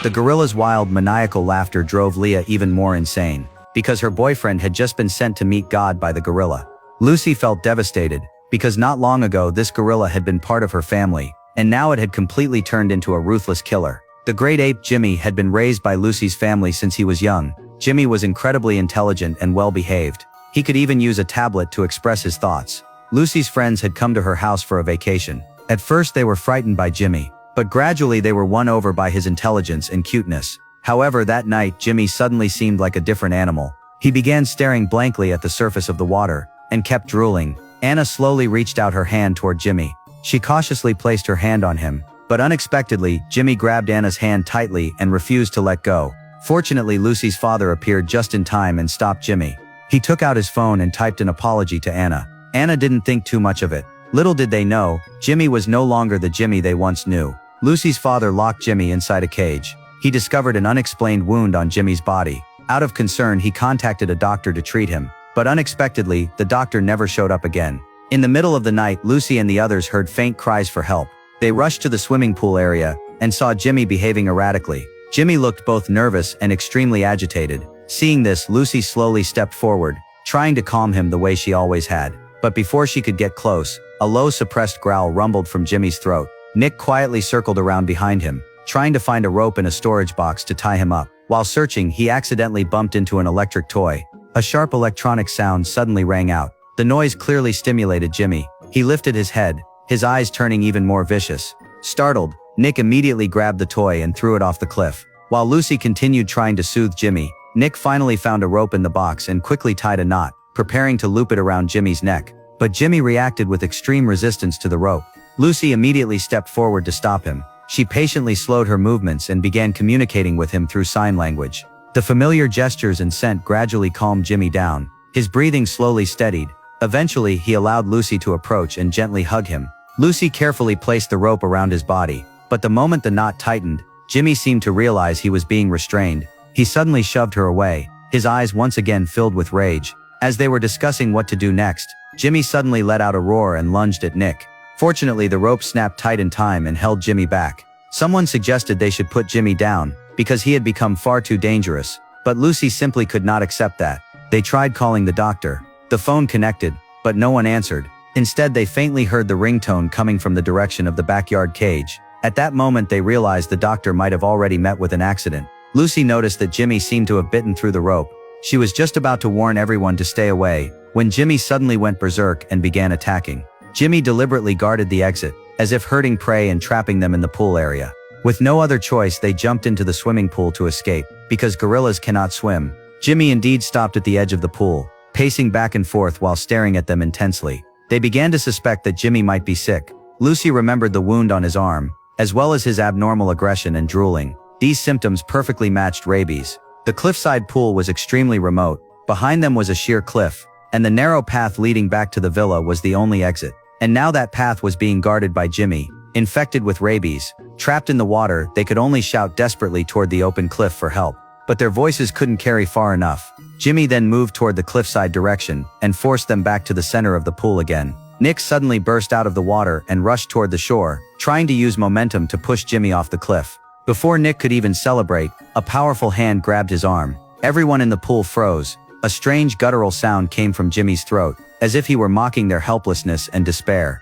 The gorilla's wild, maniacal laughter drove Leah even more insane, because her boyfriend had just been sent to meet God by the gorilla. Lucy felt devastated, because not long ago this gorilla had been part of her family, and now it had completely turned into a ruthless killer. The great ape Jimmy had been raised by Lucy's family since he was young. Jimmy was incredibly intelligent and well-behaved. He could even use a tablet to express his thoughts. Lucy's friends had come to her house for a vacation. At first they were frightened by Jimmy, but gradually they were won over by his intelligence and cuteness. However, that night Jimmy suddenly seemed like a different animal. He began staring blankly at the surface of the water, and kept drooling. Anna slowly reached out her hand toward Jimmy. She cautiously placed her hand on him, but unexpectedly, Jimmy grabbed Anna's hand tightly and refused to let go. Fortunately, Lucy's father appeared just in time and stopped Jimmy. He took out his phone and typed an apology to Anna. Anna didn't think too much of it. Little did they know, Jimmy was no longer the Jimmy they once knew. Lucy's father locked Jimmy inside a cage. He discovered an unexplained wound on Jimmy's body. Out of concern, he contacted a doctor to treat him, but unexpectedly, the doctor never showed up again. In the middle of the night, Lucy and the others heard faint cries for help. They rushed to the swimming pool area and saw Jimmy behaving erratically. Jimmy looked both nervous and extremely agitated. Seeing this, Lucy slowly stepped forward, trying to calm him the way she always had. But before she could get close, a low suppressed growl rumbled from Jimmy's throat. Nick quietly circled around behind him, trying to find a rope in a storage box to tie him up. While searching, he accidentally bumped into an electric toy. A sharp electronic sound suddenly rang out. The noise clearly stimulated Jimmy. He lifted his head, his eyes turning even more vicious. Startled, Nick immediately grabbed the toy and threw it off the cliff. While Lucy continued trying to soothe Jimmy, Nick finally found a rope in the box and quickly tied a knot, preparing to loop it around Jimmy's neck. But Jimmy reacted with extreme resistance to the rope. Lucy immediately stepped forward to stop him. She patiently slowed her movements and began communicating with him through sign language. The familiar gestures and scent gradually calmed Jimmy down. His breathing slowly steadied. Eventually, he allowed Lucy to approach and gently hug him. Lucy carefully placed the rope around his body, but the moment the knot tightened, Jimmy seemed to realize he was being restrained. He suddenly shoved her away, his eyes once again filled with rage. As they were discussing what to do next, Jimmy suddenly let out a roar and lunged at Nick. Fortunately, the rope snapped tight in time and held Jimmy back. Someone suggested they should put Jimmy down, because he had become far too dangerous, but Lucy simply could not accept that. They tried calling the doctor. The phone connected, but no one answered. Instead, they faintly heard the ringtone coming from the direction of the backyard cage. At that moment, they realized the doctor might have already met with an accident. Lucy noticed that Jimmy seemed to have bitten through the rope. She was just about to warn everyone to stay away, when Jimmy suddenly went berserk and began attacking. Jimmy deliberately guarded the exit, as if herding prey and trapping them in the pool area. With no other choice, they jumped into the swimming pool to escape, because gorillas cannot swim. Jimmy indeed stopped at the edge of the pool, pacing back and forth while staring at them intensely. They began to suspect that Jimmy might be sick. Lucy remembered the wound on his arm, as well as his abnormal aggression and drooling. These symptoms perfectly matched rabies. The cliffside pool was extremely remote. Behind them was a sheer cliff, and the narrow path leading back to the villa was the only exit. And now that path was being guarded by Jimmy, infected with rabies. Trapped in the water, they could only shout desperately toward the open cliff for help. But their voices couldn't carry far enough. Jimmy then moved toward the cliffside direction and forced them back to the center of the pool again. Nick suddenly burst out of the water and rushed toward the shore, trying to use momentum to push Jimmy off the cliff. Before Nick could even celebrate, a powerful hand grabbed his arm. Everyone in the pool froze. A strange guttural sound came from Jimmy's throat, as if he were mocking their helplessness and despair.